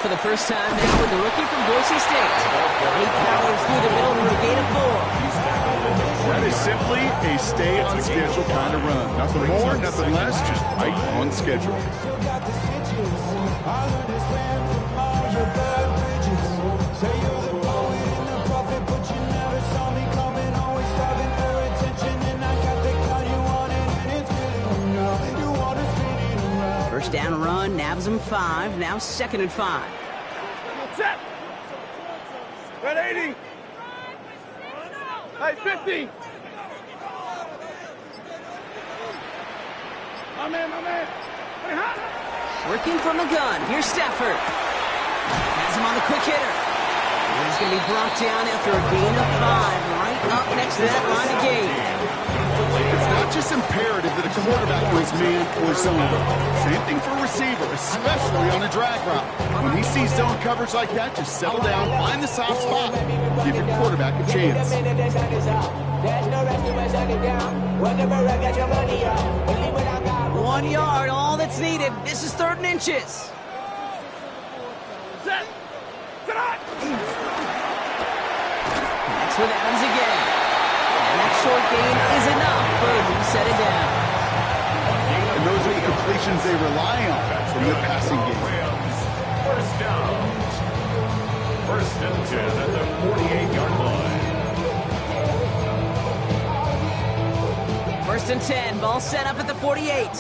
for the first time now with the rookie from Boise State. He powers through the middle for a gain of 4. That is simply a stay on schedule kind of run. Nothing more, nothing less, just right on schedule. First down run, nabs him 5, now 2nd and 5. Set! Red 80! Hey, 50! My man! Hey, hot! Working from the gun, here's Stafford. Has him on the quick hitter. He's going to be brought down after a gain of 5, right up next to that line of game. It's not just imperative that a quarterback goes man or zone. Same thing for a receiver, especially on a drag route. When he sees zone coverage like that, just settle down, find the soft spot, give your quarterback a chance. 1 yard, all that's needed. This is 3rd and inches. Set! Set on! Connects with Adams again. And that short gain is enough for a new set it down. And those are the completions they rely on from their passing game. First down. 1st and 10 at the 48-yard line. 1st and 10, ball set up at the 48.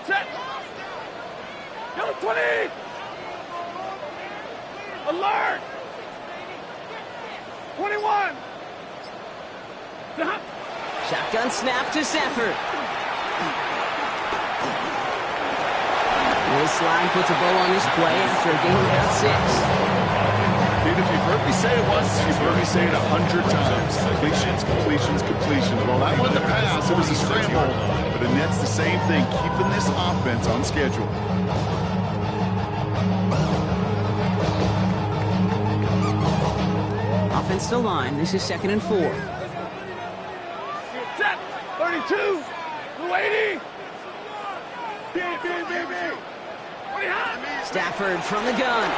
Set! Yellow 20! Alert! 21! Shotgun snap to Stafford. Will Slime puts a bow on this play after a gain of about 6. Dude, if you've heard me say it once, you've heard me say it 100 times. Completions. Well, that wasn't a pass, it was a scramble. But it nets the same thing, keeping this offense on schedule. Offense to line. This is 2nd and 4. Set! 32! 280! Stafford from the gun.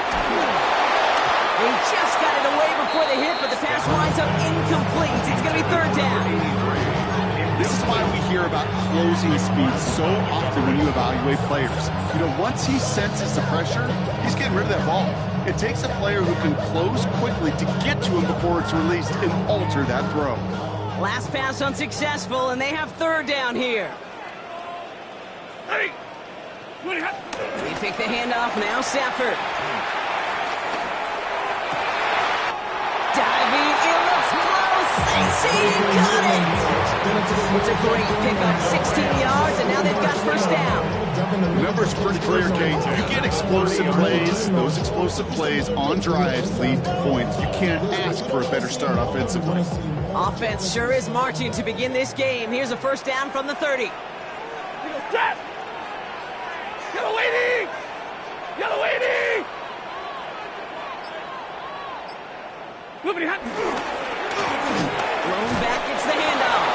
He just got it away before the hit, but the pass winds up incomplete. It's going to be 3rd down. This is why we hear about closing speed so often when you evaluate players. You know, once he senses the pressure, he's getting rid of that ball. It takes a player who can close quickly to get to him before it's released and alter that throw. Last pass unsuccessful, and they have 3rd down here. Hey! They pick the handoff now, Stafford. Diving, it looks close. They see it, got it. It's a great pickup, 16 yards, and now they've got 1st down. The number's pretty clear, Kate. You get explosive plays. Those explosive plays on drives lead to points. You can't ask for a better start offensively. Offense sure is marching to begin this game. Here's a 1st down from the 30. Set! Yellow 80! Yellow 80! Nobody had... Thrown back, it's the handoff.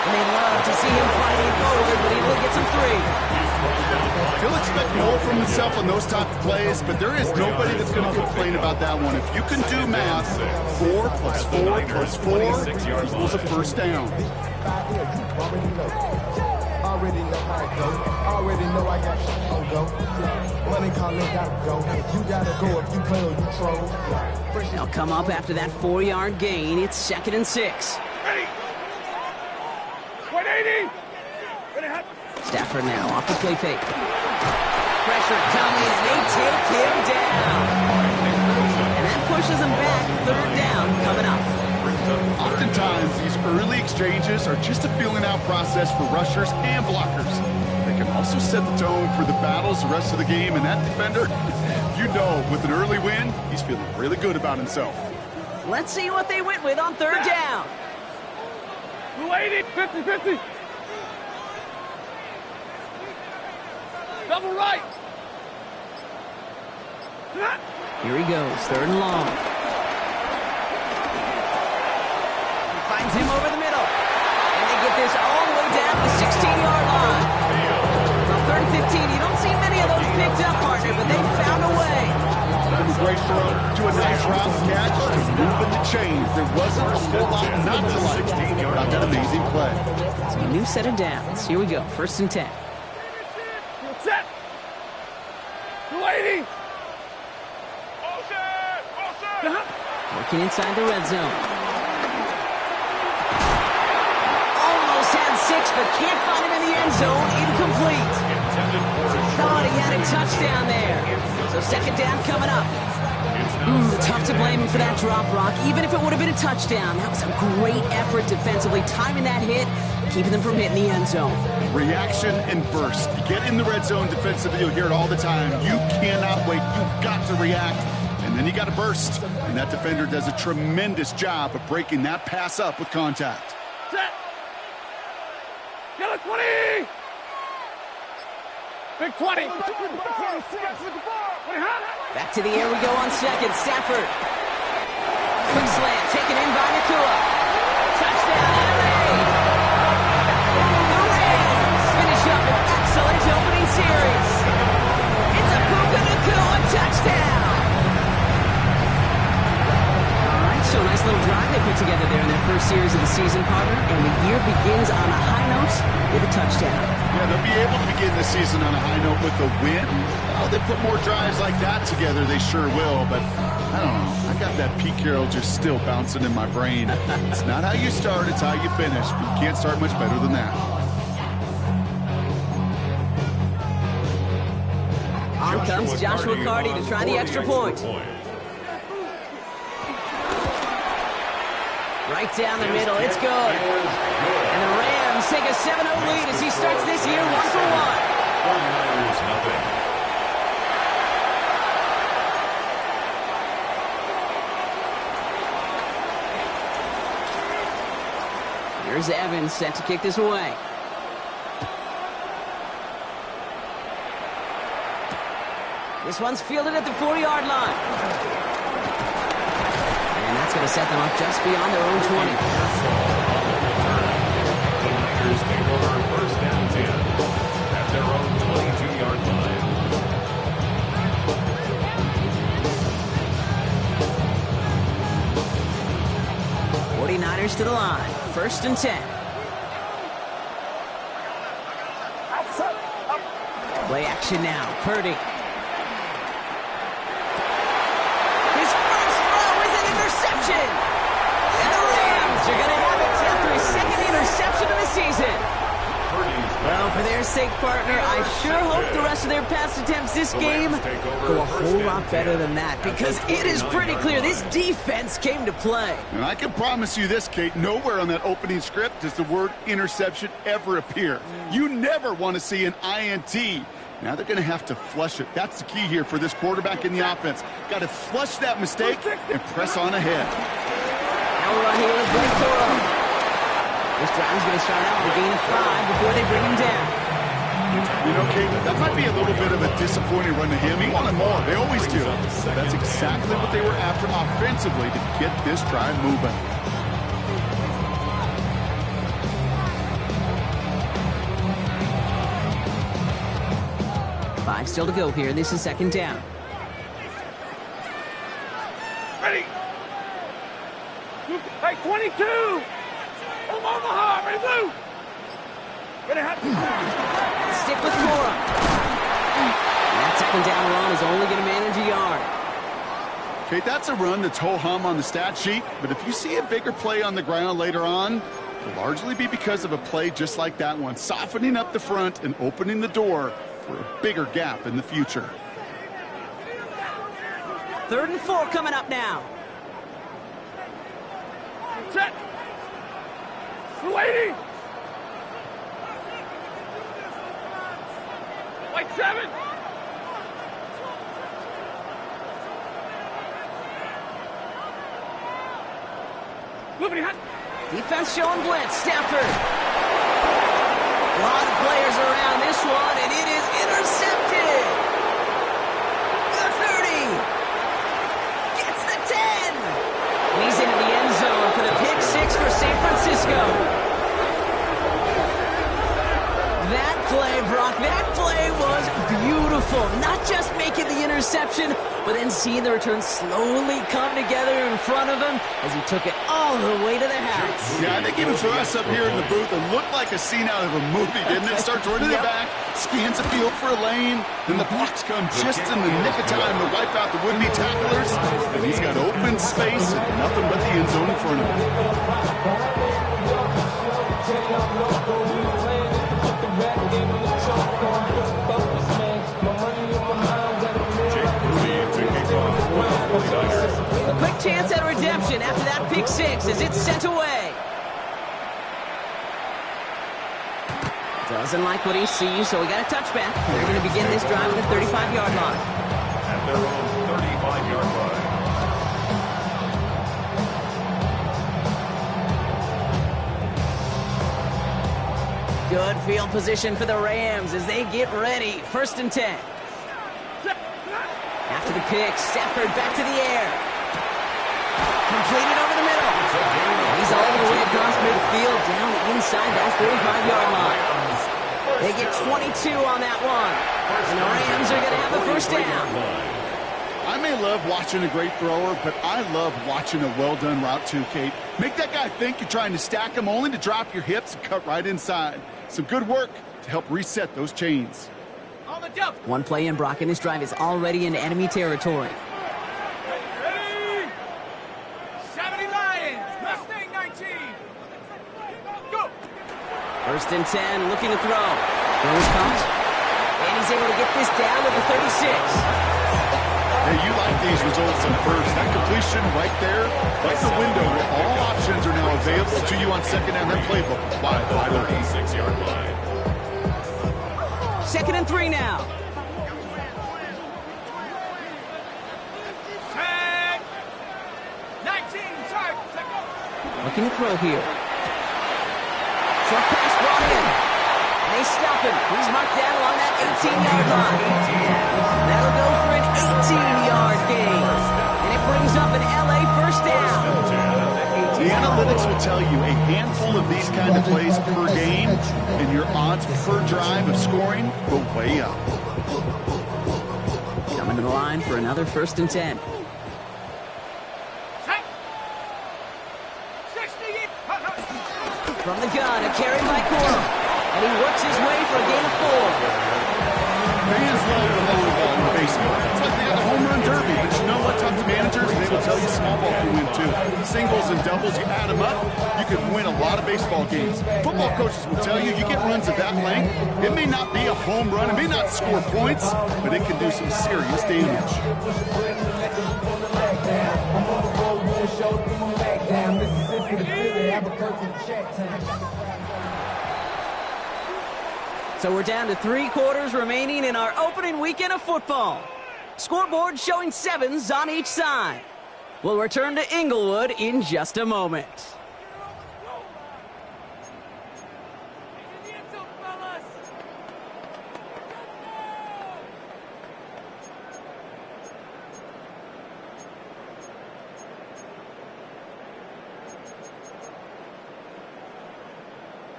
And they love to see him fighting forward, but he only gets him 3. He'll expect more from himself on those type of plays, but there is nobody that's going to complain about that one. If you can do math, 4 plus 4 plus 4 equals a 1st down. Already know how it goes. Already know I got shit on go. Money calling, gotta go. You gotta go if you play or you troll. They'll come up after that 4-yard gain. It's 2nd and 6. Ready! 180! Ready, hot! Stafford now off the play fake. Pressure coming, and they take him down. And that pushes him back. 3rd down coming up. Oftentimes, these early exchanges are just a feeling out process for rushers and blockers. They can also set the tone for the battles the rest of the game, and that defender, you know, with an early win, he's feeling really good about himself. Let's see what they went with on 3rd down. 280! 50-50! Double right! Here he goes, 3rd and long. Finds him over the middle. And they get this all the way down the 16-yard line. On 3rd and 15, you don't see many of those picked up, partner, but they found a way. great throw to a nice route catch to moving the chains. There wasn't a whole lot not to like about that amazing play. So a new set of downs. Here we go. 1st and 10. Set. 280. Working inside the red zone. Almost had 6, but can't find him in the end zone. Incomplete. Thought he had a touchdown there. So 2nd down coming up. Tough to blame him for that drop, Rock. Even if it would have been a touchdown, that was a great effort defensively, timing that hit, keeping them from hitting the end zone. Reaction and burst. You get in the red zone defensively, you'll hear it all the time. You cannot wait. You've got to react. And then you got to burst. And that defender does a tremendous job of breaking that pass up with contact. Set. Yellow 20. Big 20. Back to the air we go on 2nd. Stafford. Quick slant taken in by Nakua. Touchdown, LA. The Rams finish up an excellent opening series. It's a Puka Nakua touchdown. So a nice little drive they put together there in their first series of the season, partner, and the year begins on a high note with a touchdown. Yeah, they'll be able to begin the season on a high note with a win. Well, they put more drives like that together, they sure will, but I don't know. I got that Pete Carroll just still bouncing in my brain. It's not how you start, it's how you finish, but you can't start much better than that. On comes Joshua Carty to try the extra point. Right down the middle, it's good. And the Rams take a 7-0 lead as he starts this year 1 for 1. Here's Evans set to kick this away. This one's fielded at the 40-yard line. And that's going to set them up just beyond their own 20. The Niners take over 1st and 10 at their own 22-yard line. 49ers to the line. 1st and 10. Play action now. Purdy. His first throw is an interception. And the Rams are going to have it after his 2nd interception of the season. Well, for their sake, partner, I sure hope the rest of their pass attempts this game go a whole lot better than that, because it is pretty clear this defense came to play. And I can promise you this, Kate, nowhere on that opening script does the word interception ever appear. You never want to see an INT. Now they're going to have to flush it. That's the key here for this quarterback in the offense. Got to flush that mistake and press on ahead. Now we're on here with Blake Corum. This drive is going to start out with a gain of 5 before they bring him down. You know, Kate, that might be a little bit of a disappointing run to him. He wanted more. They always do. That's exactly what they were after offensively to get this drive moving. Five still to go here. This is 2nd down. Ready. Hey, 22. Omaha, ready, blue. Ready, hot. Stick with Corum. And that 2nd down run is only going to manage a yard. Kate, that's a run that's ho-hum on the stat sheet, but if you see a bigger play on the ground later on, it'll largely be because of a play just like that one, softening up the front and opening the door for a bigger gap in the future. 3rd and 4 coming up now. Set. 280. Like 7. Moving hot. Defense showing blitz. Stafford. A lot of players around this one, and it is intercepted. The 30. Gets the 10. And he's into the end zone for the pick 6 for San Francisco. That play, Brock, that play was beautiful. beautiful. Not just making the interception, but then seeing the return slowly come together in front of him as he took it all the way to the house. Yeah, I think even for us up here in the booth, it looked like a scene out of a movie, didn't it? Starts running it back, scans the field for a lane, then the blocks come just in the nick of time to wipe out the would-be tacklers, and he's got open space and nothing but the end zone in front of him. A quick chance at redemption after that pick six as it's sent away. Doesn't like what he sees, so we got a touchback. They're going to begin this drive at the 35-yard line. At their own 35-yard line. Good field position for the Rams as they get ready. 1st and 10. After the pick, Stafford back to the air. Completed over the middle. He's all the way across midfield down inside that 35-yard line. They get 22 on that one. And the Rams are going to have a 1st down. I may love watching a great thrower, but I love watching a well-done route too, Kate. Make that guy think you're trying to stack him only to drop your hips and cut right inside. Some good work to help reset those chains. On the jump. One play in, Brock, and this drive is already into enemy territory. Ready? 70 Lions. Mustang 19. Go. 1st and 10, looking to throw. Throws comes, and he's able to get this down to the 36. Hey, you like these results on first. That completion right there, like the window where all options are now available to you on second down. That playbook wide open. 36-yard line. 2nd and 3 now. Tag. 19. Tag. Take go. Looking to throw here. Short pass brought in. And they stop him. He's marked down along that 18-yard line. That'll go for an 18-yard gain. And it brings up an LA 1st down. The analytics will tell you a handful of these kind of plays per game, and your odds per drive of scoring go way up. Coming to the line for another 1st and 10. Set. 60. From the gun, a carry by Coral. And he works his way for a gain of 4. Fans love the long ball in baseball. It's like they got the home run derby, but you know what? Talk to managers, and they will tell you small ball can win too. Singles and doubles, you add them up, you can win a lot of baseball games. Football coaches will tell you, you get runs of that length, it may not be a home run, it may not score points, but it can do some serious damage. So we're down to 3 quarters remaining in our opening weekend of football. Scoreboard showing 7s on each side. We'll return to Inglewood in just a moment.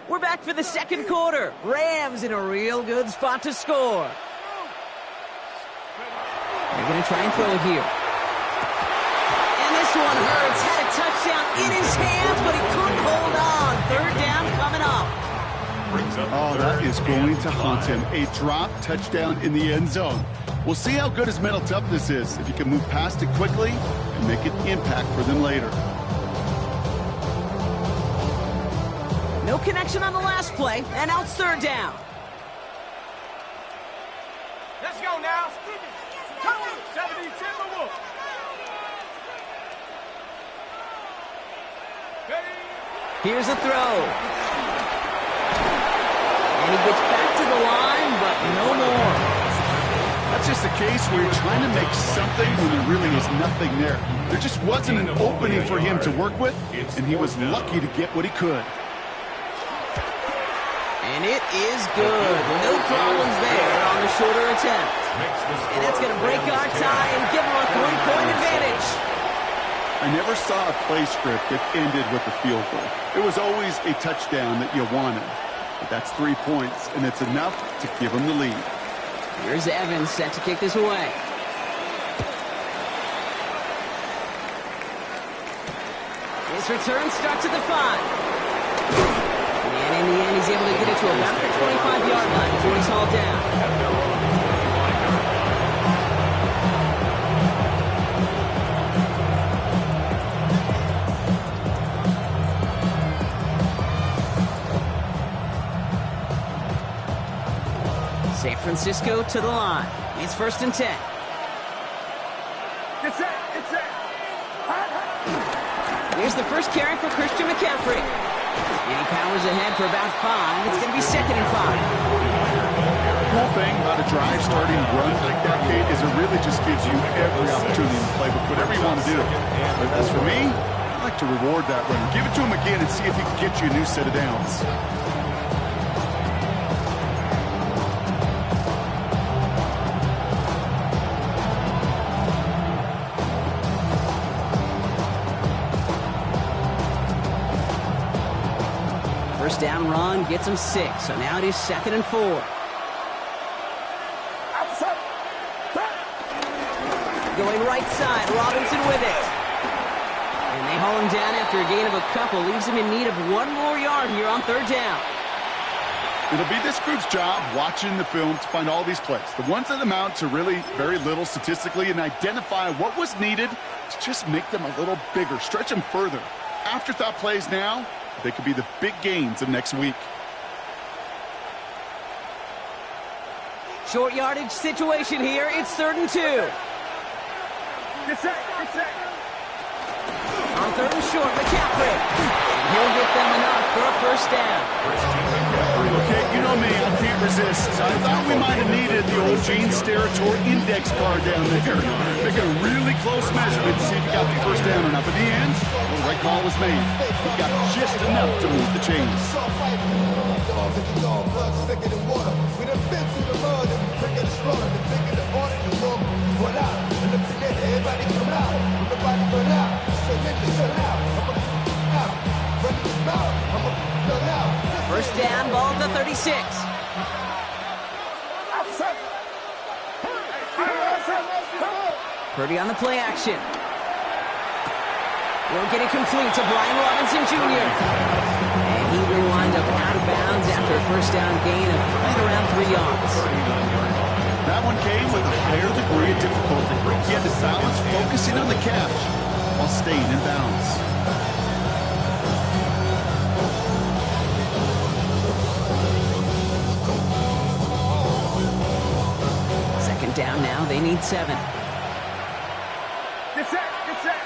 We're back for the 2nd quarter. Rams in a real good spot to score. They're going to try and throw it here. And this one hurts. Had a touchdown in his hands, but he couldn't hold on. 3rd down coming up. Oh, that is going to haunt him. A drop touchdown in the end zone. We'll see how good his mental toughness is, if he can move past it quickly and make an impact for them later. No connection on the last play, and now it's 3rd down. Let's go now. 70, Timber Wolf. Here's a throw. And he gets back to the line, but no more. That's just a case where you're trying to make something when there really is nothing there. There just wasn't an opening for him to work with, and he was lucky to get what he could. And it is good. No problems there on the shorter attempt. And that's going to break our tie and give them a 3-point advantage. I never saw a play script that ended with a field goal. It was always a touchdown that you wanted. But that's 3 points, and it's enough to give them the lead. Here's Evans set to kick this away. His return starts at the 5. And in the end, he's able to get it to about the 25-yard line before he's hauled down. San Francisco to the line. It's 1st and 10. Get set, get set. Here's the first carry for Christian McCaffrey. And he powers ahead for about 5. It's going to be 2nd and 5. The cool thing about a drive starting run like that, Kate, is it really just gives you every opportunity to play with whatever you want to do. But as for me, I like to reward that run. Give it to him again and see if he can get you a new set of downs. First down run gets him 6. So now it is 2nd and 4. Going right side, Robinson with it. And they haul him down after a gain of a couple. Leaves him in need of 1 more yard here on 3rd down. It'll be this group's job watching the film to find all these plays. The ones that amount to really very little statistically and identify what was needed to just make them a little bigger, stretch them further. Afterthought plays now, they could be the big gains of next week. Short yardage situation here. It's 3rd and 2. Get set, get set. On 3rd and short, McCaffrey. And he'll get them enough for a first down. Okay, you know me, I can't resist. I thought we might have needed the old Gene Steratore index card down there. Make a really close measurement to see if you got the first down or not. But in the end, the right call was made. We got just enough to move the chains. First down, ball at the 36. Purdy on the play action. Will get it complete to Brian Robinson Jr. And he will wind up out of bounds after a first down gain of right around 3 yards. That one came with a higher degree of difficulty. He had to balance focusing on the catch while staying in bounds. Second down now, they need 7. Get set, get set.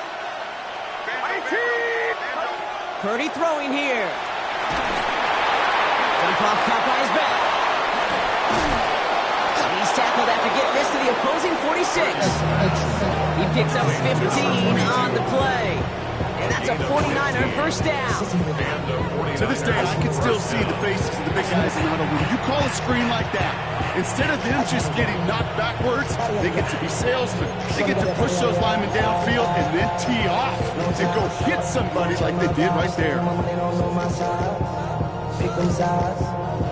18. Purdy throwing here. Jump off caught by his back. He's tackled after getting this to the opposing 46. He picks up 15 on the play. And that's a 49er first down. To this day, I can still see the faces of the big guys in the huddle. When you call a screen like that, instead of them just getting knocked backwards, they get to be salesmen. They get to push those linemen downfield and then tee off and go hit somebody like they did right there.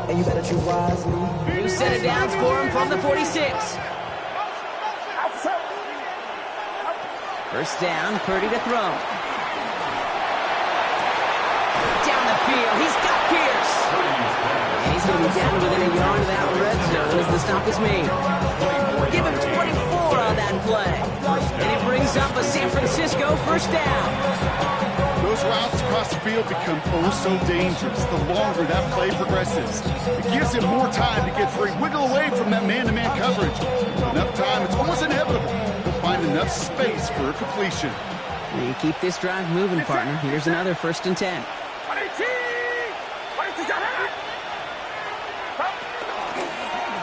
New set of downs for him from the 46. First down, Purdy to throw. Down the field, he's got Pierce. And he's going to be down within a yard of that red zone as the stop is made. Give him 24 on that play. And it brings up a San Francisco first down. Those routes across the field become oh so dangerous the longer that play progresses. It gives him more time to get free, wiggle away from that man-to-man coverage. Enough time, it's almost inevitable. He'll find enough space for a completion. You keep this drive moving, partner. Here's another 1st and 10.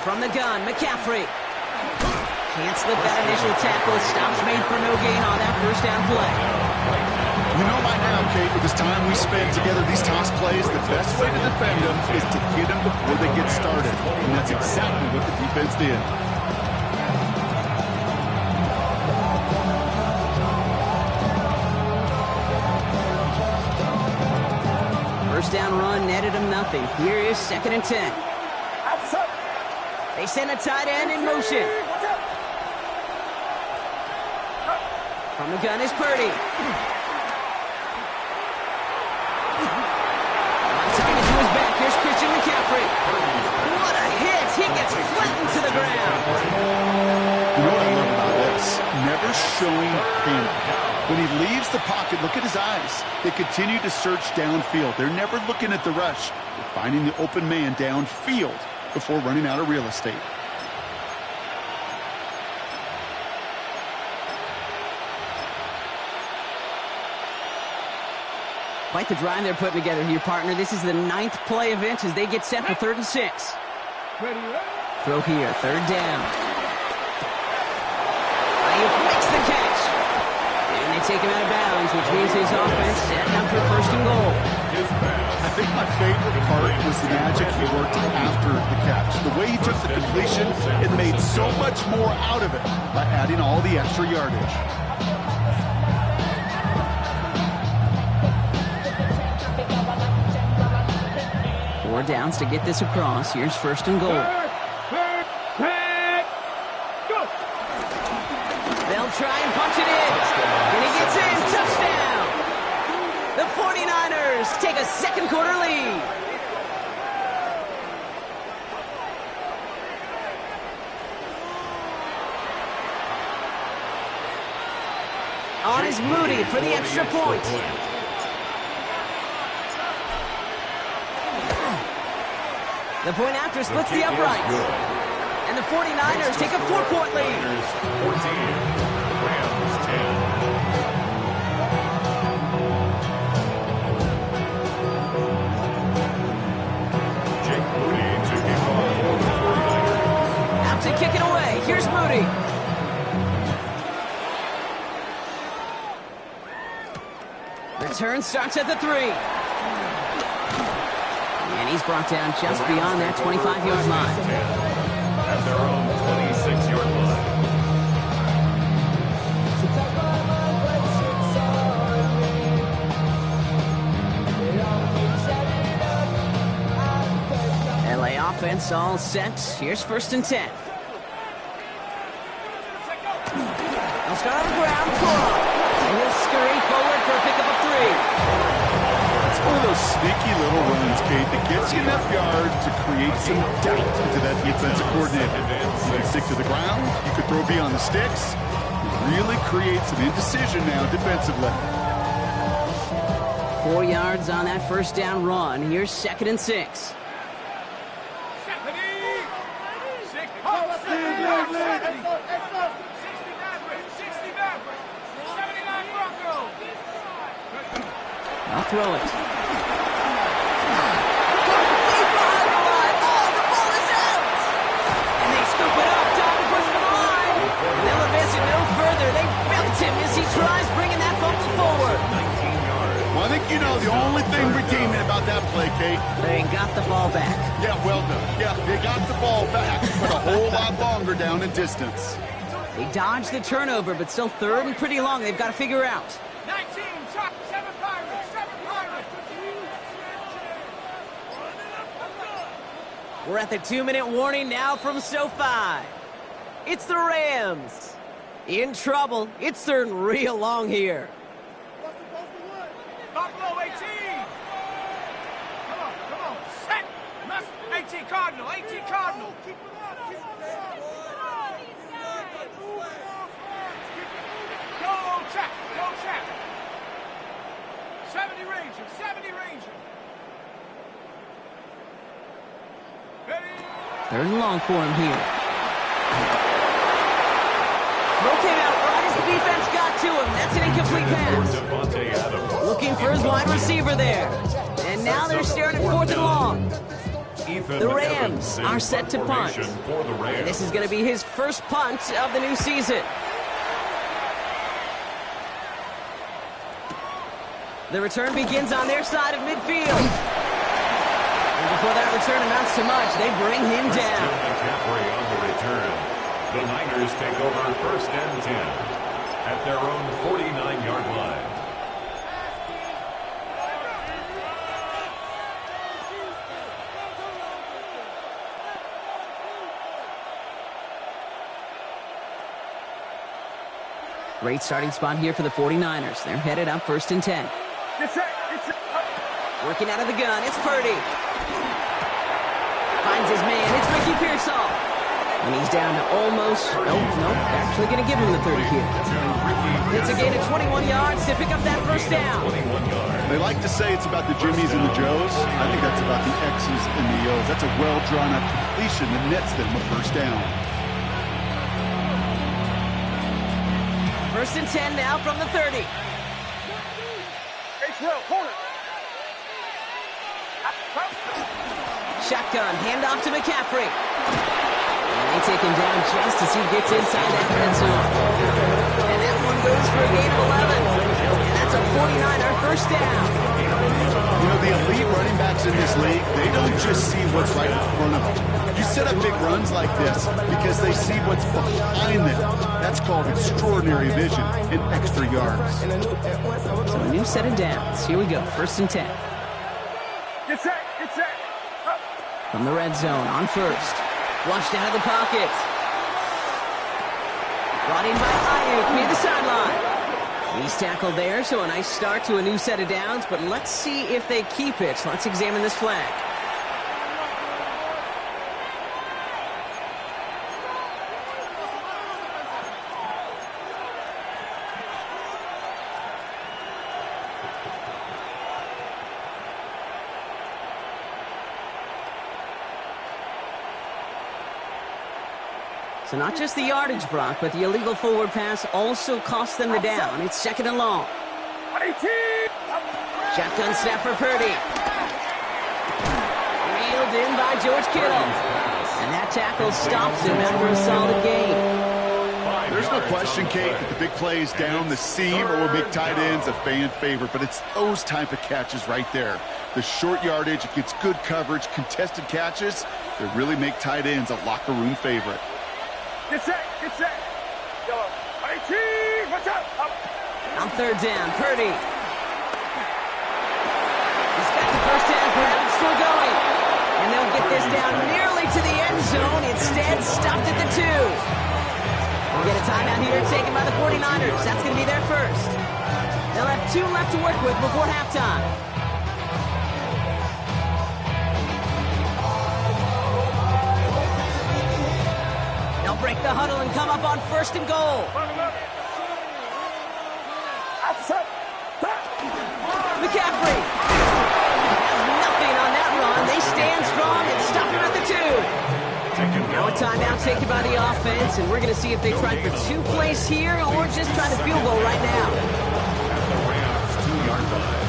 From the gun, McCaffrey. Can't slip that initial tackle. Stops made for no gain on that first down play. You know by now, Kate, with this time we spend together these toss plays, the best way to defend them is to hit them before they get started. And that's exactly what the defense did. First down run netted him nothing. Here is 2nd and 10. They They send a tight end in motion. From the gun is Purdy. Tucking it to his back. Here's Christian McCaffrey. What a hit. He gets flattened to the ground. You know what I love about this? Never showing panic. When he leaves the pocket, look at his eyes. They continue to search downfield. They're never looking at the rush. They're finding the open man downfield before running out of real estate. Quite the drive they're putting together here, partner. This is the 9th play of inch as they get set for 3rd and 6. Throw here, 3rd down. Ayuk makes the catch. And they take him out of bounds, which means his offense set up for 1st and goal. I think my favorite part was the magic he worked after the catch. The way he took the completion, it made so much more out of it by adding all the extra yardage. 4 downs to get this across. Here's 1st and goal. They'll try and punch it in. And he gets in. Touchdown. The 49ers take a 2nd quarter lead. On is Moody for the extra point. The point after splits the uprights. And the 49ers take a 4-point lead. 14, Rams 10. Jake Moody to kick off for the 49ers. Out to kick it away. Here's Moody. Return starts at the 3. And he's brought down just beyond that 25-yard line. At their own 26-yard line. LA offense all set. Here's 1st and 10. They'll start on the ground. And he'll scurry forward for a pickup of 3. It's one of those sneaky little runs, Kate, that gets you enough yards to create some doubt into that defensive coordinator. You can stick to the ground. You could throw beyond the sticks. Really create some indecision now defensively. 4 yards on that 1st down run. Here's 2nd and 6. I'll throw it. And they scoop it up. Time to push for the line. And they'll advance it no further. They belt him as he tries bringing that fumble forward. 19 yards. Well, I think you know the only thing redeeming about that play, Kate. They got the ball back. Yeah, well done. Yeah, they got the ball back, but a whole lot longer down in distance. They dodged the turnover, but still 3rd and pretty long. They've got to figure out. 19, Chuck, 7 Pirates, 7 Pirates. We're at the 2-minute warning now from SoFi. It's the Rams. In trouble. It's turning real long here. Buffalo 18. Come on, set. 18 Cardinal, 18 Cardinal. Go, check. 70 Ranger, 70 Ranger. Ready? 3rd and long for him here. Throw came out right as the defense got to him. That's an incomplete pass. Looking for his wide receiver there. And now they're staring at 4th and long. The Rams are set to punt. And this is going to be his first punt of the new season. The return begins on their side of midfield. And before that return amounts to much, they bring him down. McCaffrey on the return. The Niners take over 1st and 10 at their own 49-yard line. Great starting spot here for the 49ers. They're headed up 1st and 10. Working out of the gun, it's Purdy. Finds his man, it's Ricky Pearsall. And he's down to almost, nope, actually going to give him the 30 here. It's a gain of 21 yards to pick up that first down. They like to say it's about the Jimmies and the Joes. I think that's about the X's and the O's. That's a well-drawn-up completion that nets them a first down. 1st and 10 now from the 30. Corner. Shotgun, handoff to McCaffrey. And they take him down just as he gets inside that red zone. And that one goes for a gain of 11. And that's a 49er first down. You know, the elite running backs in this league, they don't just see what's right in front of them. You set up big runs like this because they see what's behind them. That's called extraordinary vision and extra yards. So a new set of downs. Here we go, 1st and 10. Get set. From the red zone on 1st. Flushed out of the pocket. Brought in by Ayuk near the sideline. He's tackled there, so a nice start to a new set of downs, but let's see if they keep it. Let's examine this flag. So not just the yardage, Brock, but the illegal forward pass also cost them the down. It's 2nd and long. Shotgun snap for Purdy. Reeled in by George Kittle. And that tackle stops him after a solid gain. There's no question, Kate, that the big plays down the seam or will make tight ends a fan favorite, but it's those type of catches right there. The short yardage, it gets good coverage, contested catches that really make tight ends a locker room favorite. Get set. Yellow. 18, watch out. Up. On 3rd down, Purdy. He's got the first down, grab it, still going. And they'll get this down nearly to the end zone. Instead, stopped at the 2. We'll get a timeout here taken by the 49ers. That's going to be their first. They'll have 2 left to work with before halftime. They'll break the huddle and come up on 1st and goal. McCaffrey has nothing on that run. They stand strong and stop him at the 2. Now a timeout taken by the offense, and we're going to see if they try for 2 plays here or just try the field goal right now. At the Rams' 2-yard line.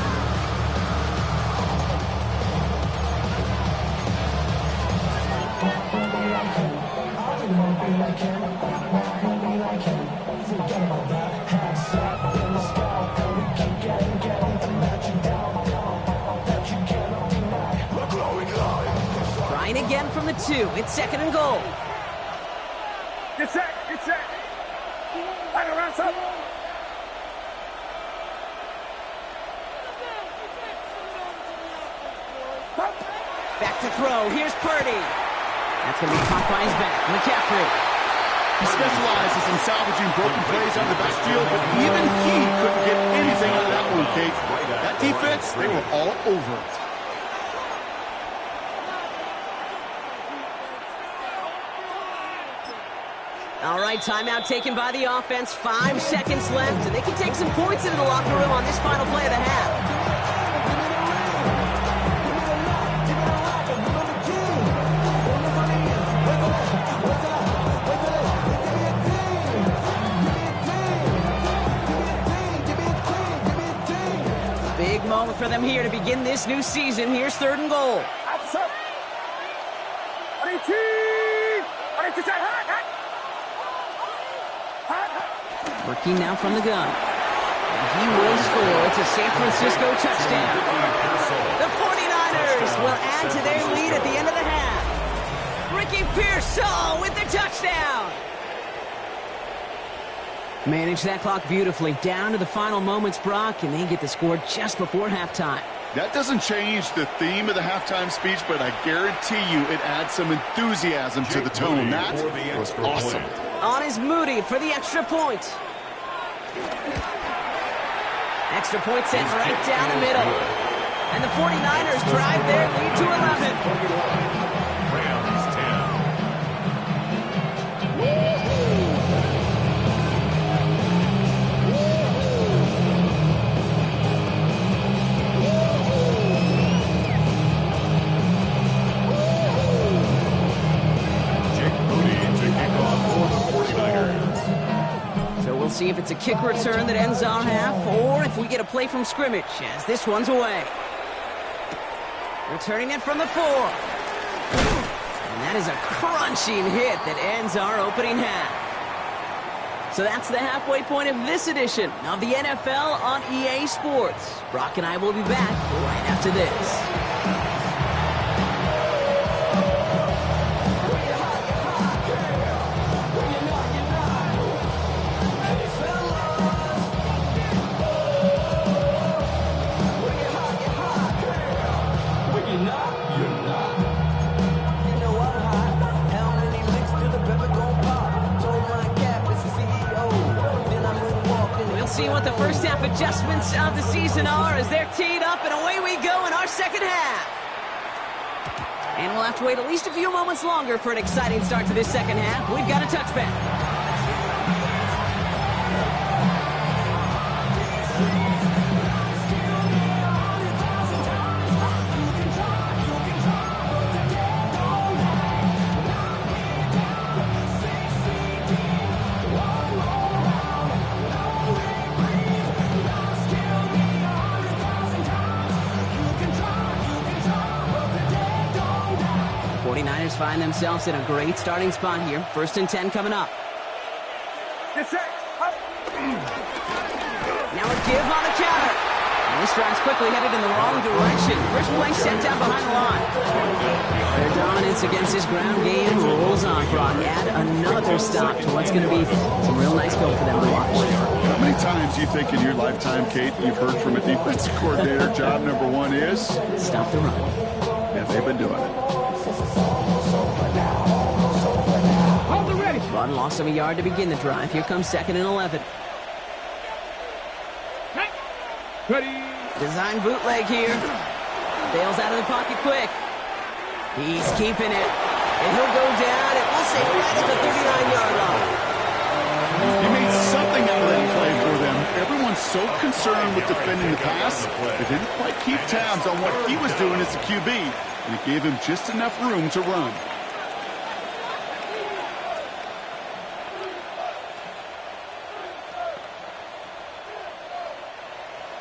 Trying again from the 2. It's 2nd and goal. Get set. Line around up. Back to throw. Here's Purdy. That's going to be caught by his back. McCaffrey. He specializes in salvaging broken plays on the backfield, but even he couldn't get anything out of that one, Kate. That defense, they were all over it. All right, timeout taken by the offense. 5 seconds left, and they can take some points into the locker room on this final play of the half. Big moment for them here to begin this new season. Here's 3rd and goal. Working now from the gun. And he will score. It's a San Francisco touchdown. The 49ers will add to their lead at the end of the half. Ricky Pearsall with the touchdown. Manage that clock beautifully. Down to the final moments, Brock, and they get the score just before halftime. That doesn't change the theme of the halftime speech, but I guarantee you it adds some enthusiasm to the tone. That was awesome. On is Moody for the extra point. Extra point sent right down the middle. And the 49ers drive their lead to 11. Rams 10. Jake Moody to kick off for the 49ers. So we'll see if it's a kick return that ends our half, or if we get a play from scrimmage, as this one's away. Returning it from the 4. And that is a crunching hit that ends our opening half. So that's the halfway point of this edition of the NFL on EA Sports. Brock and I will be back right after this. See what the first half adjustments of the season are as they're teed up, and away we go in our second half. And we'll have to wait at least a few moments longer for an exciting start to this second half. We've got a touchback. Find themselves in a great starting spot here. 1st and 10 coming up. Get set. Up. Now a give on the counter. And this drive's quickly headed in the wrong direction. First play set down behind the line. Their dominance against this ground game rolls on, Brock. Add another stop to what's going to be some real nice film for them to watch. How many times do you think in your lifetime, Kate, you've heard from a defensive coordinator, job number 1 is? Stop the run. Yeah, they've been doing it. Run lost him a yard to begin the drive. Here comes 2nd and 11. Ready. Design bootleg here. Bails out of the pocket quick. He's keeping it. And he'll go down, and we'll say right at the 39-yard line. He made something out of that play for them. Everyone's so concerned with defending the pass, they didn't quite keep tabs on what he was doing as a QB, and it gave him just enough room to run.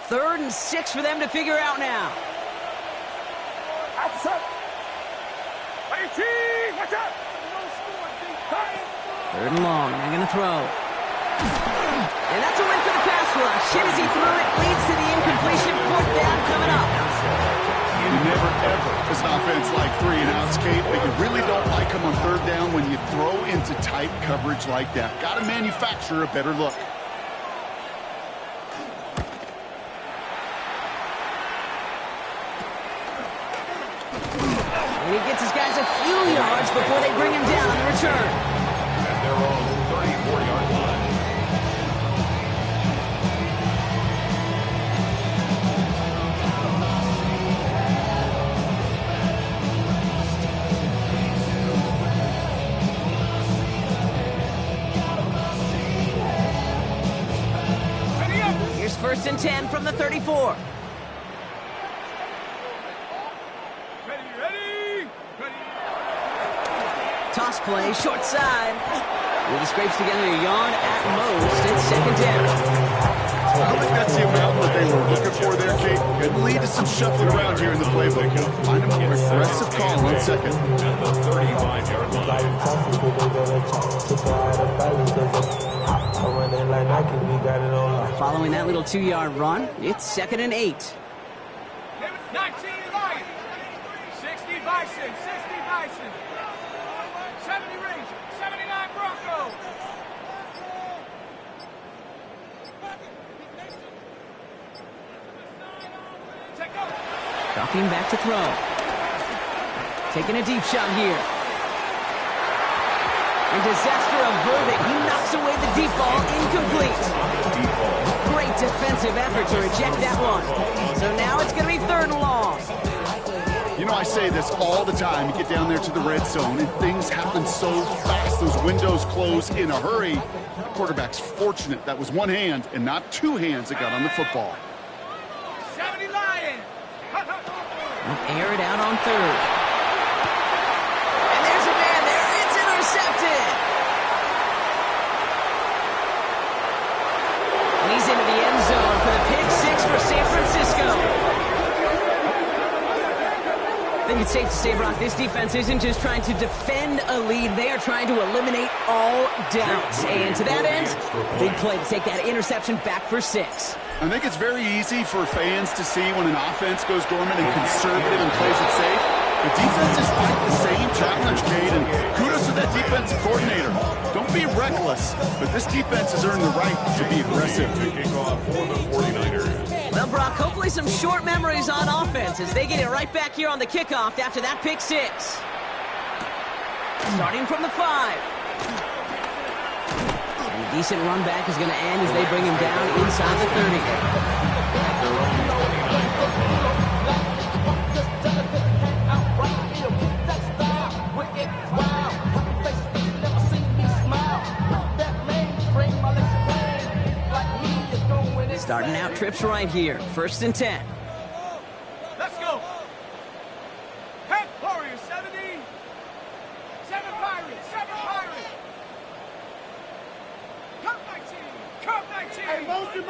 Third and 6 for them to figure out now. Outside. 18. Watch out. 3rd and long. They're going to throw. And that's a win for the pass rush. Hit as he threw it. Leads to the incompletion. 4th down coming up. You never, ever, as an offense, like 3 and outs, Kate, but you really don't like them on 3rd down when you throw into tight coverage like that. Got to manufacture a better look. And he gets his guys a few yards before they bring him down on the return. At their own 34-yard line. Here's 1st and 10 from the 34. Toss play, short side. Really scrapes together a yard at most. It's 2nd down. I don't think that's the amount that they were looking for there, Kate. Could lead to some shuffling around here in the playbook. Find a more aggressive call on 2nd. At the 35-yard line. Following that little 2-yard run, it's 2nd and 8. 19 Lions. 60 Bison. 60 Bison. 70 Ranger. 79 Bronco. Dropping back to throw. Taking a deep shot here. And disaster averted. He knocks away the deep ball, incomplete. Deep ball defensive effort to reject that one. So now it's going to be 3rd and long. You know, I say this all the time. You get down there to the red zone, and things happen so fast. Those windows close in a hurry. The quarterback's fortunate that was one hand and not two hands that got on the football. 70 Lions. Air it out on 3rd. And there's a man there. It's intercepted. And he's into the end zone for the pick 6 for San Francisco. I think it's safe to say, Brock, this defense isn't just trying to defend a lead. They are trying to eliminate all doubts. And to that end, big play to take that interception back for 6. I think it's very easy for fans to see when an offense goes dormant and conservative and plays it safe. The defense is fighting the same challenge, Cade, and kudos to that defensive coordinator. Don't be reckless, but this defense has earned the right to be aggressive. Kickoff for the 49ers. Well, Brock, hopefully some short memories on offense as they get it right back here on the kickoff after that pick 6. Starting from the 5. And a decent run back is going to end as they bring him down inside the 30. Starting out trips right here. 1st and 10. Let's go. Head Warriors, 70. 7 Pirates, 7 Pirates. Come 19, come 19. Hey, motion.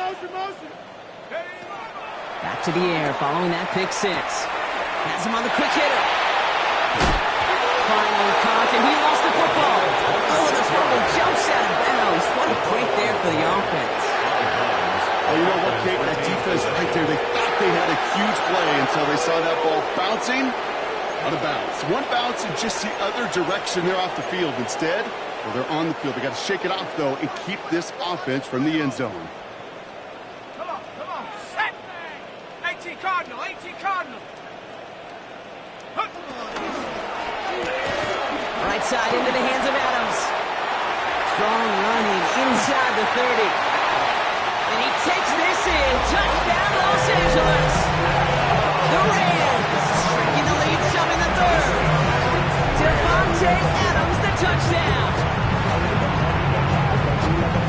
Back to the air following that pick 6. Has him on the quick hitter. Finally caught, and he lost the football. Oh, the fumble jumps out of bounds. What a break there for the offense. Oh, you know what, Kate? That defense right there, they thought they had a huge play until they saw that ball bouncing out of bounds. One bounce in just the other direction. They're off the field. Instead, well, they're on the field. They got to shake it off, though, and keep this offense from the end zone. Come on. Set. 18 Cardinal. Right side into the hands of Adams. Strong running inside the 30. And he takes this in. Touchdown, Los Angeles. The Rams shrinking the lead some in the 3rd. Devontae Adams, the touchdown.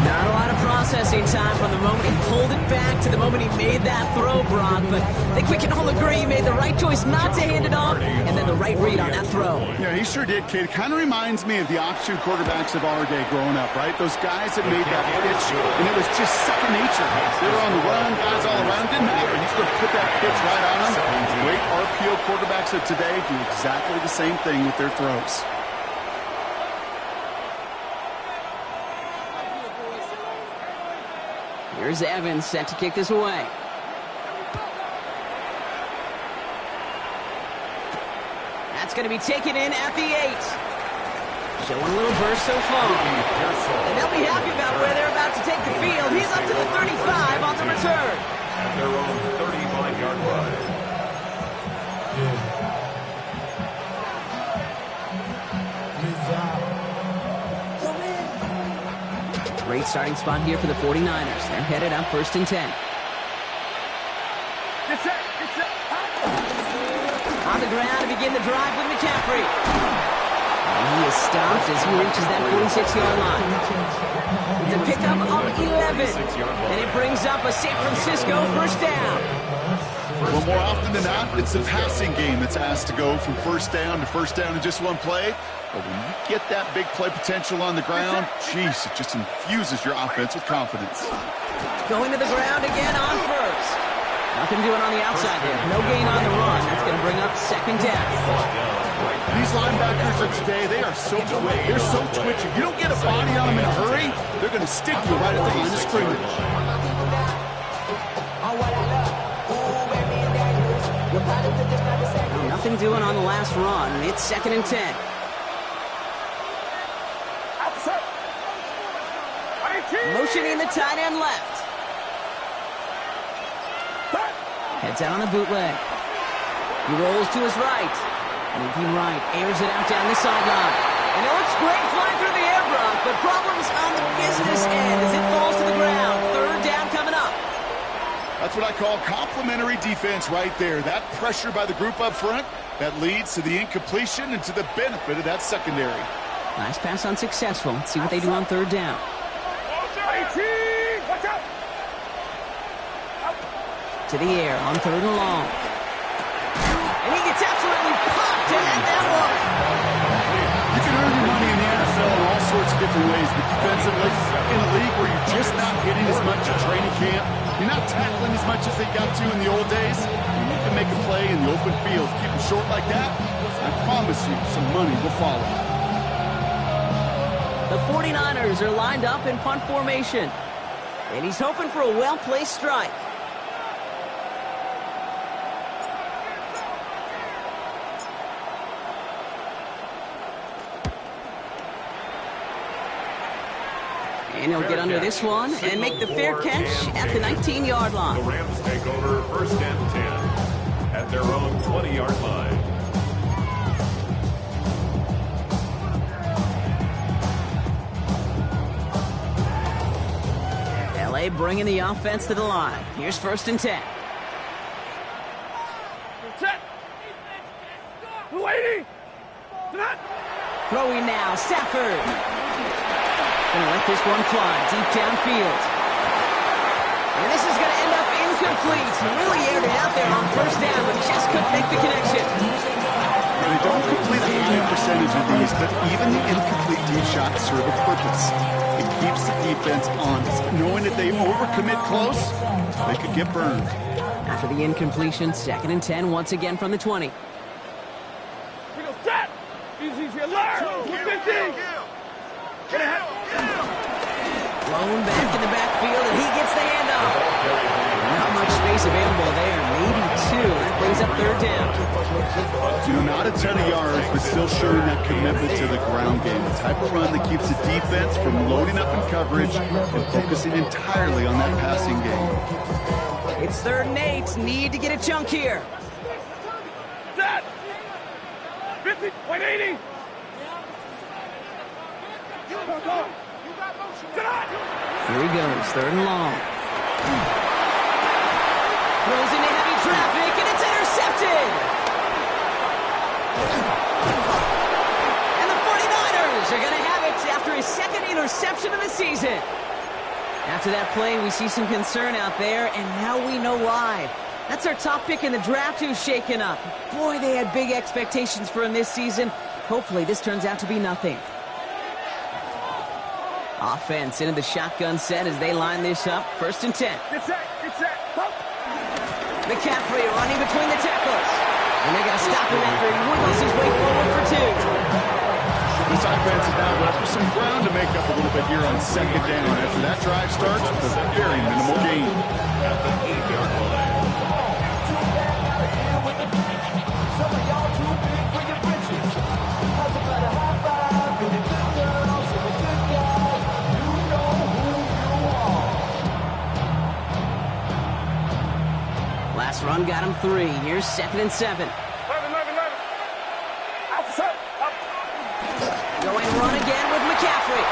Not a lot of processing time from the moment he pulled it back to the moment he made that throw, Brock. But I think we can all agree he made the right choice not to hand it off, and then the right read on that throw. Yeah, he sure did, kid. It kind of reminds me of the option quarterbacks of our day growing up, right? Those guys that made that pitch, and it was just second nature. They were on the run, guys all around. Didn't matter. He's going to put that pitch right on them. Great RPO quarterbacks of today do exactly the same thing with their throws. Here's Evans set to kick this away. That's going to be taken in at the 8. Showing a little burst so far. And they'll be happy about where they're about to take the field. He's up to the 35 on the return. At their own 35-yard line. Great starting spot here for the 49ers. They're headed up 1st and 10. Get set. On the ground to begin the drive with McCaffrey. And he is stopped as he reaches that 46-yard line. It's a pickup of 11. And it brings up a San Francisco 1st down. Well, more often than not, it's the passing game that's asked to go from 1st down to 1st down in just one play. But when you get that big play potential on the ground, geez, it just infuses your offense with confidence. Going to the ground again on 1st. Nothing doing on the outside there. No gain on the run. That's going to bring up 2nd down. These linebackers of today, they are so quick. They're so twitchy. You don't get a body on them in a hurry, they're going to stick you right at the line of scrimmage. Nothing doing on the last run. It's 2nd and 10. Motioning the tight end left. Heads out on the bootleg. He rolls to his right. Moving right. Airs it out down the sideline. And it looks great flying through the air, Brock, but problems on the business end as it falls to the ground. 3rd down coming up. That's what I call complimentary defense right there. That pressure by the group up front, that leads to the incompletion and to the benefit of that secondary. Last pass unsuccessful. Let's see what they do on third down. 18, watch out! To the air on third and long. And he gets absolutely popped to end that one. You can earn your money in the NFL in all sorts of different ways, but defensively, in a league where you're just not hitting as much at training camp, you're not tackling as much as they got to in the old days, and you can make a play in the open field. Keep them short like that, I promise you some money will follow. The 49ers are lined up in punt formation. And he's hoping for a well-placed strike. And he'll get under this one and make the fair catch at the 19-yard line. The Rams take over first and 10 at their own 20-yard line. LA bringing the offense to the line. Here's first and 10. Set! 280! Set! Throwing now, Stafford. Gonna let this one fly deep downfield. And this is gonna end up incomplete. Really aired it out there on first down, but just couldn't make the connection. They don't complete a high percentage of these, but even the incomplete deep shots serve a purpose. It keeps the defense honest, knowing that they overcommit close, they could get burned. After the incompletion, second and 10 once again from the 20. We go set! Easy, alert! 250! Get ahead! Blown back in the backfield, and he gets the handoff. Not much space available there, maybe two. That brings up third down. Not a ton of yards, but still showing that commitment to the ground game. The type of run that keeps the defense from loading up in coverage and focusing entirely on that passing game. It's third and 8. Need to get a chunk here. Set! 50, 180! Here he goes, third and long. Throws into heavy traffic, and it's intercepted! And the 49ers are going to have it after his second interception of the season. After that play, we see some concern out there, and now we know why. That's our top pick in the draft who's shaken up. Boy, they had big expectations for him this season. Hopefully this turns out to be nothing. Offense into the shotgun set as they line this up. First and 10. Get set! Get set! Pump! McCaffrey running between the tackles. And they're going to stop him after he wiggles his way forward for two. This offense is now left with some ground to make up a little bit here on second down. After that drive starts with a very minimal gain. At the 8-yard line. Last run got him 3. Here's second and 7. 11. Outside! Up! Going run again with McCaffrey.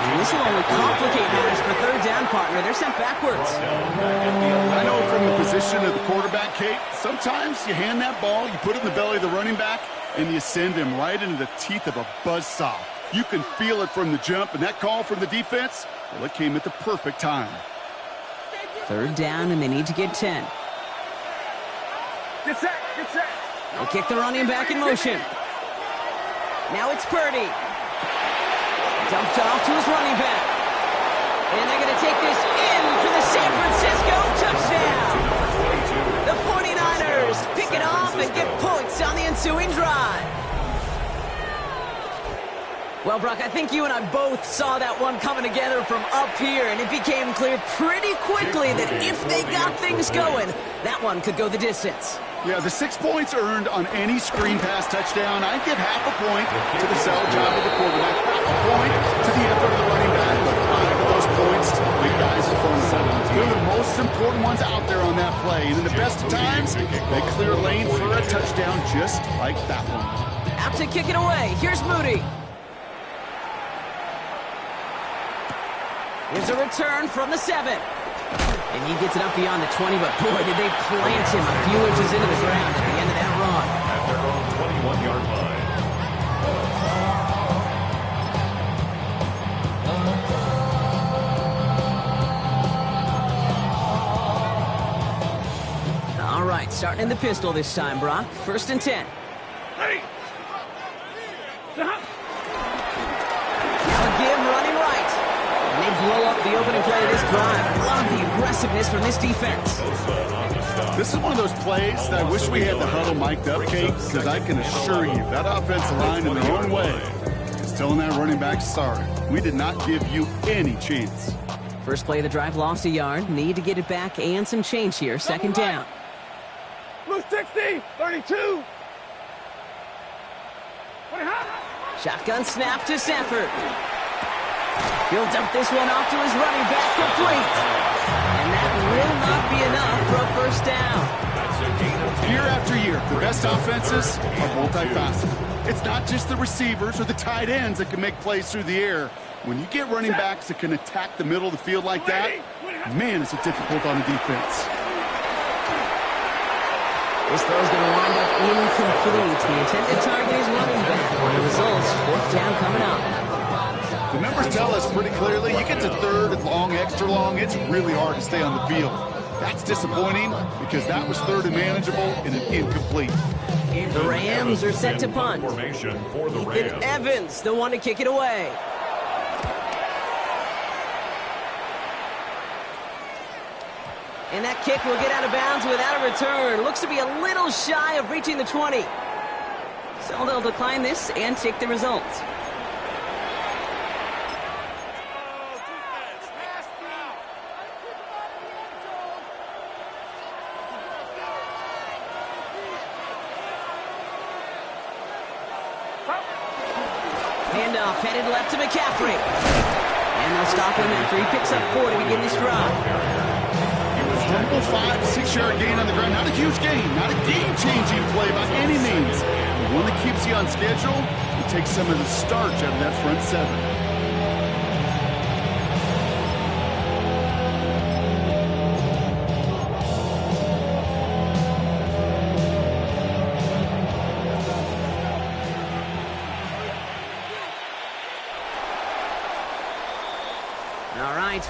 And this will only complicate matters for third down, partner. They're sent backwards. I know from the position of the quarterback, Kate, sometimes you hand that ball, you put it in the belly of the running back, and you send him right into the teeth of a buzzsaw. You can feel it from the jump, and that call from the defense, well, it came at the perfect time. Third down, and they need to get 10. Get set! Get set! They'll kick the running back in motion. Now it's Purdy. Dumped off to his running back. And they're going to take this in for the San Francisco touchdown. The 49ers pick it off and get points on the ensuing drive. Well, Brock, I think you and I both saw that one coming together from up here, and it became clear pretty quickly that if they got things going, that one could go the distance. Yeah, the 6 points earned on any screen pass touchdown. I'd give half a point to the sell job of the quarterback, half a point to the effort of the running back, but 5 of those points to the big guys in front of them. They're the most important ones out there on that play, and in the best of times, they clear lane for a touchdown just like that one. Out to kick it away. Here's Moody. Here's a return from the 7. And he gets it up beyond the 20, but boy, did they plant him a few inches into the ground at the end of that run. At their own 21-yard line. All right, starting in the pistol this time, Brock. 1st and 10. Hey! Now a give running right. And they blow up the opening play of this drive. Love the aggressiveness from this defense. This is one of those plays that I wish we had the huddle mic'd up, Kate, because I can assure you that offensive line in their own way is telling that running back, sorry, we did not give you any chance. First play of the drive, lost a yard. Need to get it back and some change here. 2nd down. Blue 60, 32. Shotgun snap to Sanford. He'll dump this one off to his running back, complete. And that will not be enough for a 1st down. Year after year, the best offenses are multifaceted. It's not just the receivers or the tight ends that can make plays through the air. When you get running backs that can attack the middle of the field like that, man, is it difficult on the defense. This throw is going to wind up incomplete. The intended target is running back. The results, 4th down coming up. The numbers tell us pretty clearly, you get to 3rd and long, extra long, it's really hard to stay on the field. That's disappointing because that was 3rd and manageable and an incomplete. The Rams are set to punt. Formation for the Ethan Rams. Evans, the one to kick it away. And that kick will get out of bounds without a return. Looks to be a little shy of reaching the 20. So they'll decline this and take the results. Handoff headed left to McCaffrey. And they'll stop him after he picks up 4 to begin this drive. Humble 5 to 6 yard gain on the ground. Not a huge gain, not a game-changing play by any means. But one that keeps you on schedule and takes some of the starch out of that front 7.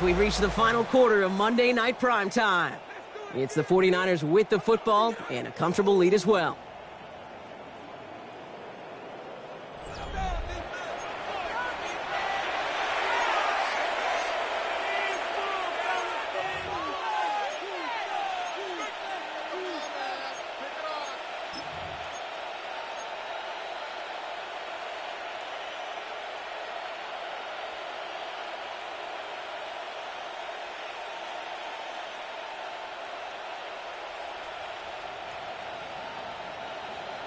We've reached the final quarter of Monday Night Primetime. It's the 49ers with the football and a comfortable lead as well.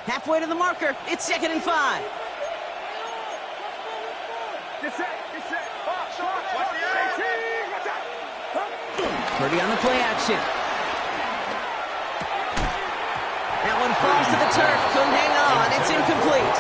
Halfway to the marker. It's 2nd and 5. Get set. Purdy on the play action. That one falls to the turf. Couldn't hang on. It's incomplete.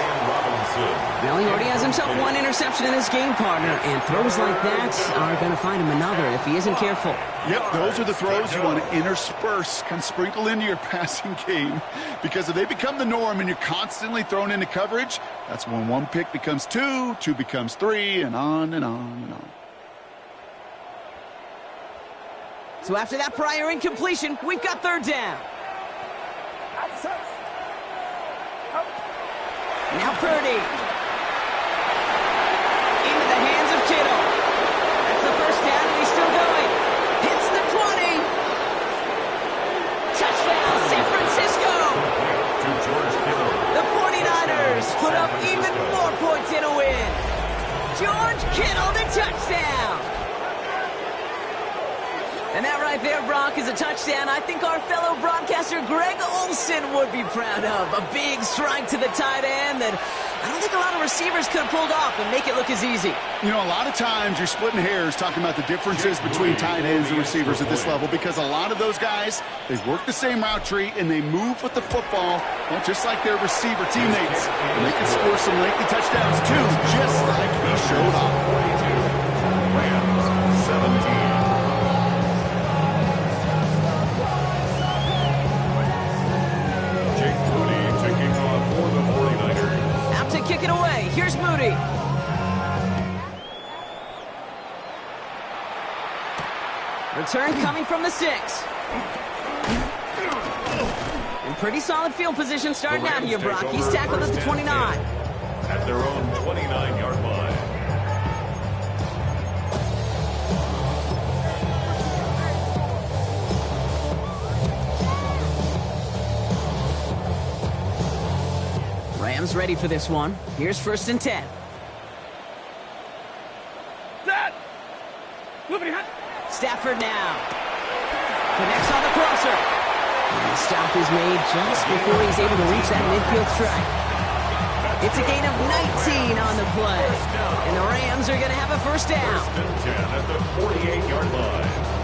Well, he already has himself 1 interception in his game, partner, and throws like that are going to find him another if he isn't careful. Yep, those are the throws you want to intersperse, kind of sprinkle into your passing game, because if they become the norm and you're constantly thrown into coverage, that's when 1 pick becomes 2, 2 becomes 3, and on and on and on. So after that prior incompletion, we've got 3rd down. Now Purdy. Into the hands of Kittle. That's the 1st down, and he's still going. Hits the 20. Touchdown, San Francisco. The 49ers put up even more points in a win. George Kittle, the touchdown. And that right there, Brock, is a touchdown I think our fellow broadcaster Greg Olsen would be proud of. A big strike to the tight end that I don't think a lot of receivers could have pulled off and make it look as easy. You know, a lot of times you're splitting hairs talking about the differences between tight ends and receivers at this level, because a lot of those guys, they work the same route tree and they move with the football, well, just like their receiver teammates. And they can score some lengthy touchdowns too, just like he showed off. Rams 17. Return coming from the 6. In pretty solid field position starting out here, Brock. He's tackled at the 29. At their own 29-yard line. Rams ready for this one. Here's 1st and 10. Stafford now. Connects on the crosser. And the stop is made just before he's able to reach that midfield strike. It's a gain of 19 on the play. And the Rams are going to have a 1st down. 1st and 10 at the 48-yard line.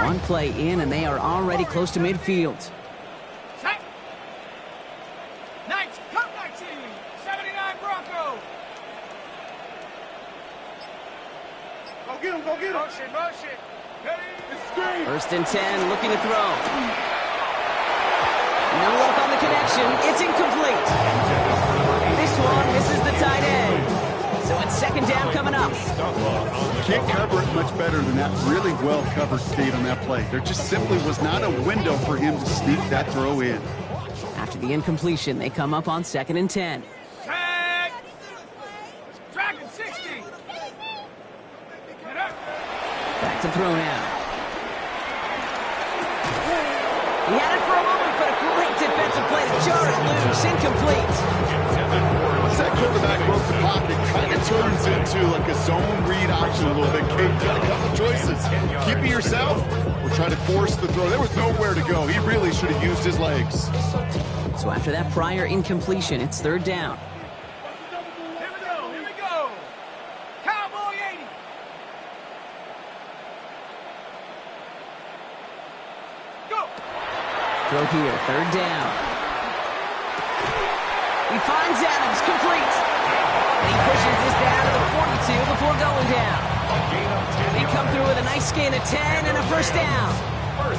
One play in, and they are already close to midfield. Set. 19, 79 Bronco. Go get him, go get him. Motion. Ready. 1st and 10, looking to throw. No luck on the connection. It's incomplete. This one misses the tight end. So it's 2nd down coming up. Can't cover it much better than that. Really well covered, Kate, on that play. There just simply was not a window for him to sneak that throw in. After the incompletion, they come up on 2nd and 10. Tag. Dragon 60. Get up. Back to throw now. He had it for a moment, but a great defensive play to jar it loose. Incomplete. Once that quarterback broke the pocket, kind of turns into like a zone read option a little bit. Kate, you got a couple choices. Keep it yourself or try to force the throw. There was nowhere to go. He really should have used his legs. So after that prior incompletion, it's 3rd down. Here we go. Cowboy 80. Go. Throw here, 3rd down. He finds Adams, complete. And he pushes this down to the 42 before going down. They come through with a nice gain of 10 and a 1st down.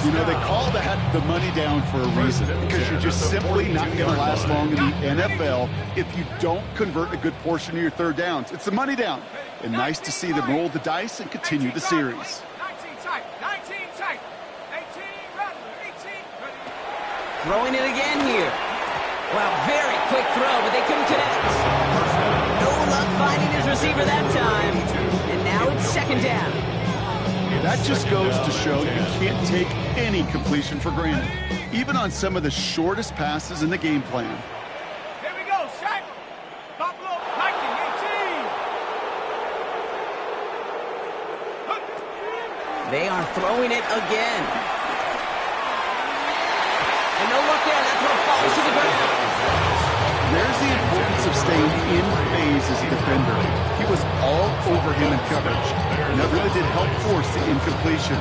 You know, they call that the money down for a reason, because you're just simply not going to last long in the NFL if you don't convert a good portion of your 3rd downs. It's the money down. And nice to see them roll the dice and continue the series. 19 tight. 18 rather. 18 ready. Throwing it again here. Wow, very quick throw, but they couldn't connect. No luck finding his receiver that time. And now it's 2nd down. That just goes to show you can't take any completion for granted, even on some of the shortest passes in the game plan. Here we go, set. Buffalo, 19, 18. They are throwing it again. And no luck there. That throw falls to the ground. There's the importance of staying in phase as a defender. He was all over him in coverage, and that really did help force the incompletion.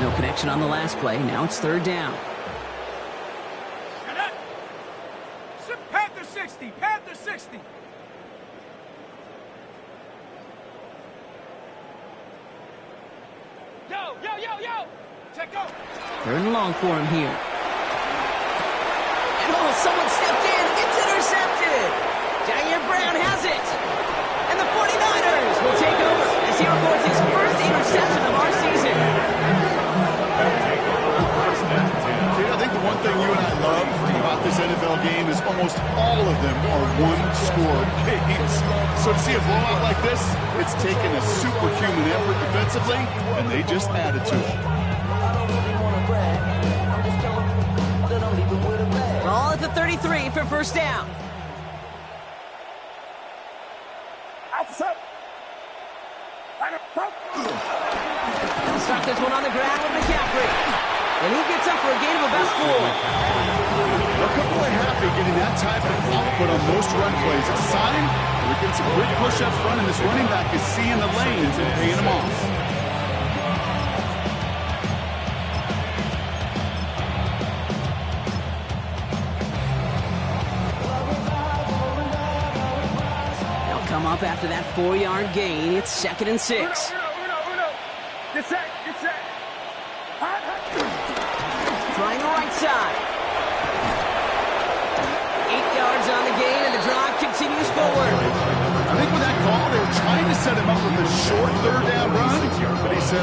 No connection on the last play. Now it's 3rd down. Panther 60. Panther 60. Yo. Check go. 3rd and long for him here. And someone stepped in. It's intercepted. Jair Brown has it. And the 49ers will take over as he records his 1st interception of our season. I think the one thing you and I love about this NFL game is almost all of them are one-score games. So to see a blowout like this, it's taken a superhuman effort defensively, and they just added to it. Ball at the 33 for 1st down. They'll start this one on the ground with McCaffrey. And he gets up for a gain of about 4. A couple are happy getting that type of output on most run plays. It's a sign they're getting some quick push up front, and this running back is seeing the lanes and paying them off. They'll come up after that 4-yard gain. It's 2nd and 6. Uno. Get set. Trying the right side. 8 yards on the gain, and the drive continues forward. I think with that call, they were trying to set him up with a short 3rd down run, but he said,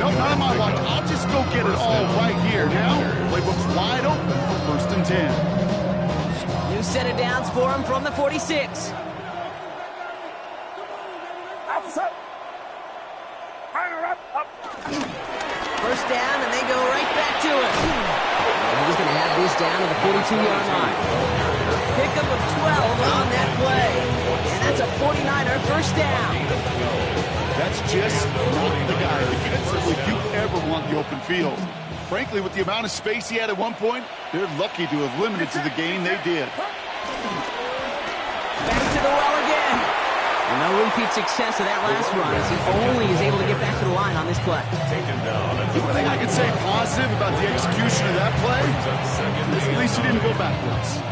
nope, not on my watch. I'll just go get it all right here. Now, playbook's wide open for 1st and 10. New set of downs for him from the 46. First down, and they go right back to it. And he's going to have this down to the 42-yard line. Pickup of 12 on that play. And that's a 49er first down. That's just not the guy defensively you ever want the open field. Frankly, with the amount of space he had at one point, they're lucky to have limited to the gain they did. Back to the well again. And no repeat success of that last run as he only is able to get back to the line on this play. The one thing I can say positive about the execution of that play is at least he didn't go backwards.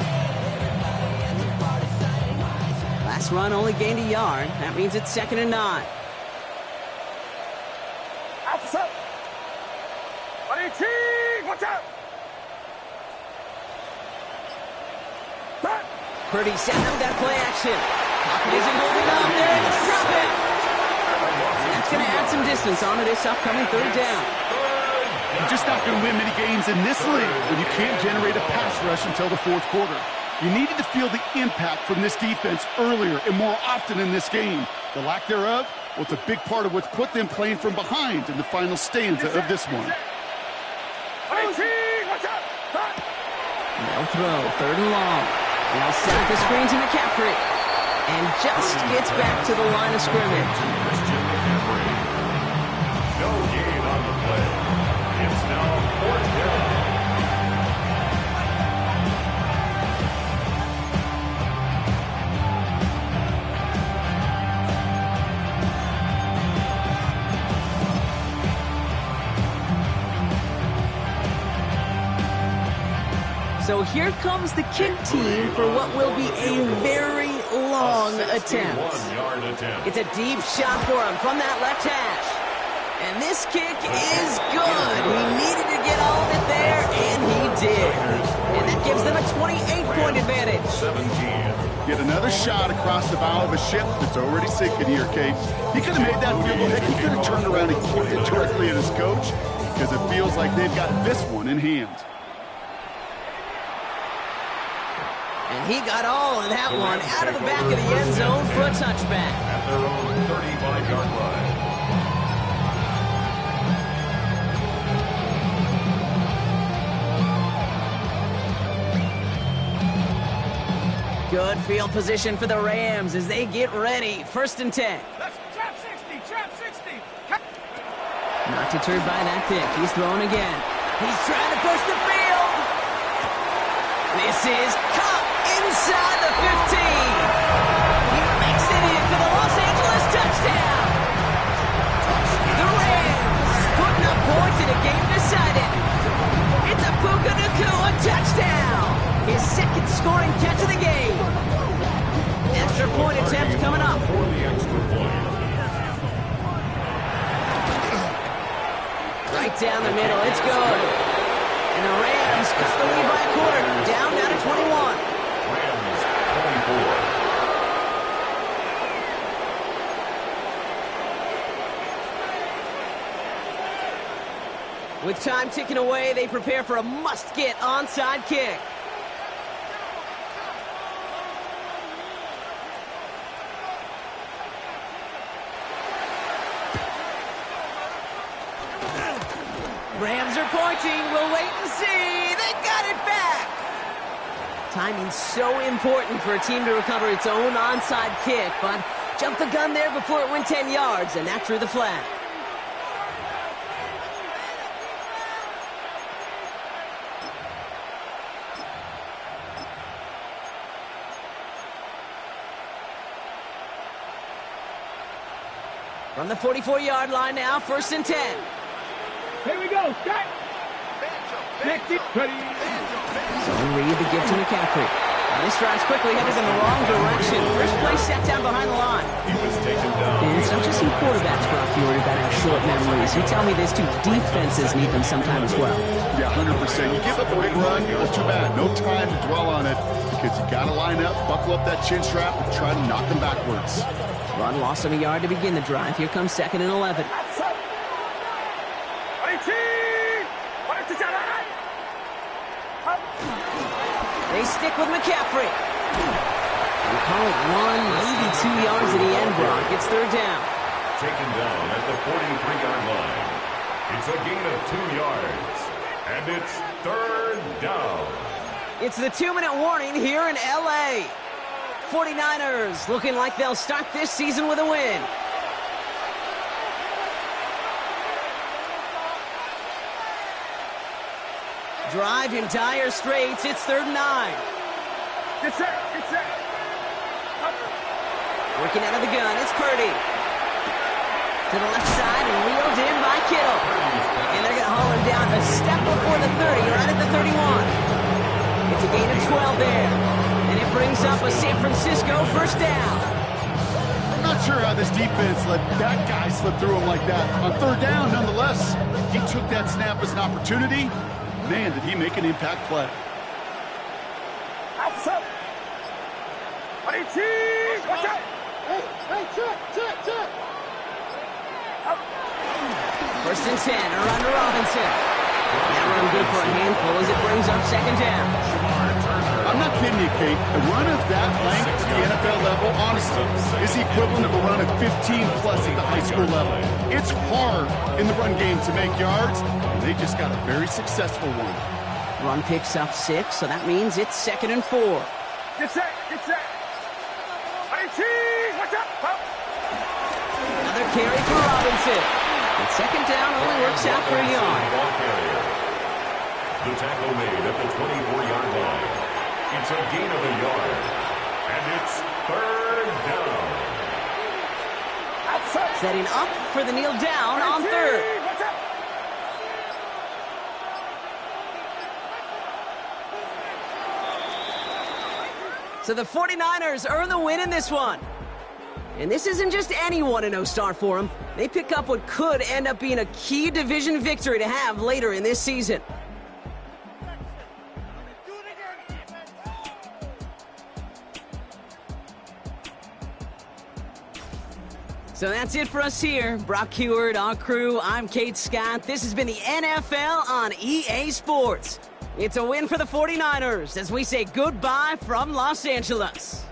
Last run only gained a yard. That means it's 2nd and 9. Watch out! Purdy setting up that play action. Pocket isn't holding up. They're able to drop it. And that's going to add some distance onto this upcoming 3rd down. You're just not going to win many games in this league when you can't generate a pass rush until the 4th quarter. You needed to feel the impact from this defense earlier and more often in this game. The lack thereof was a big part of what's put them playing from behind in the final stanza of this one. They'll throw 3rd and long. They'll set up the screen to McCaffrey. And just gets back to the line of scrimmage. No gain on the play. It's now 4th down. So here comes the kick team for what will be a very long attempt. It's a deep shot for him from that left hash. And this kick is good. He needed to get all of it there, and he did. And that gives them a 28-point advantage. Yet another shot across the bow of a ship that's already sinking here, Kate. He could have made that field goal. He could have turned around and kicked it directly at his coach because it feels like they've got this one in hand. And he got all of that one out of the back of the end zone for a touchback. At their own 35-yard line. Good field position for the Rams as they get ready. 1st and 10. Trap 60. Not deterred by that pick. He's throwing again. He's trying to push the field. This is caught inside the 15. He makes it in for the Los Angeles touchdown. The Rams putting up points in a game decided. It's a Puka Nacua touchdown. His 2nd scoring catch of the game. Extra point attempt coming up. For the extra point. Right down the middle. It's good. And the Rams cut the lead by a quarter. Down to 21. Rams 24. With time ticking away, they prepare for a must-get onside kick. Rams are pointing. We'll wait and see. They got it back. Timing's so important for a team to recover its own onside kick, but jumped the gun there before it went 10 yards, and that drew the flag. From the 44-yard line now, 1st and 10. Here we go. Start. Next it. Ready. So Reed, the give to McCaffrey. This drive's quickly headed in the wrong direction. First play set down behind the line. He was taken down. And it's not just some quarterbacks, Brock, who are about to have short memories. You tell me this too, defenses need them sometime as well. Yeah, 100%. You give up a big run, well, too bad. No time to dwell on it because you got to line up, buckle up that chin strap, and try to knock them backwards. Run loss of a yard to begin the drive. Here comes 2nd and 11. They stick with McCaffrey. We call it 1, maybe 2 yards at the end, Brock. It's 3rd down. Taken down at the 43-yard line. It's a gain of 2 yards. And it's 3rd down. It's the 2-minute warning here in L.A. 49ers looking like they'll start this season with a win. Drive in dire straits. It's 3rd and 9. Get set, get set. Working out of the gun. It's Purdy. To the left side and wheeled in by Kittle. And they're going to haul him down a step before the 30, right at the 31. It's a gain of 12 there. And it brings up a San Francisco 1st down. I'm not sure how this defense let that guy slip through him like that. On 3rd down, nonetheless, he took that snap as an opportunity. Man, did he make an impact play. Outside. Watch out. Hey, check. 1st and 10, around to Robinson. That run good for a handful as it brings up 2nd down. I'm not kidding you, Kate. A run of that length at the NFL level, honestly, is the equivalent of a run of 15-plus at the high school level. It's hard in the run game to make yards, and they just got a very successful one. Run picks up 6, so that means it's 2nd and 4. Get set. Watch out. Another carry for Robinson. And 2nd down only works out for a yard. The tackle made at the 24-yard line. It's a gain of a yard. And it's 3rd down. Outside. Setting up for the kneel down on 3rd. Watch out. So the 49ers earn the win in this one. And this isn't just any 1-0 start for them. They pick up what could end up being a key division victory to have later in this season. So that's it for us here. Brock Heward, our crew, I'm Kate Scott. This has been the NFL on EA Sports. It's a win for the 49ers as we say goodbye from Los Angeles.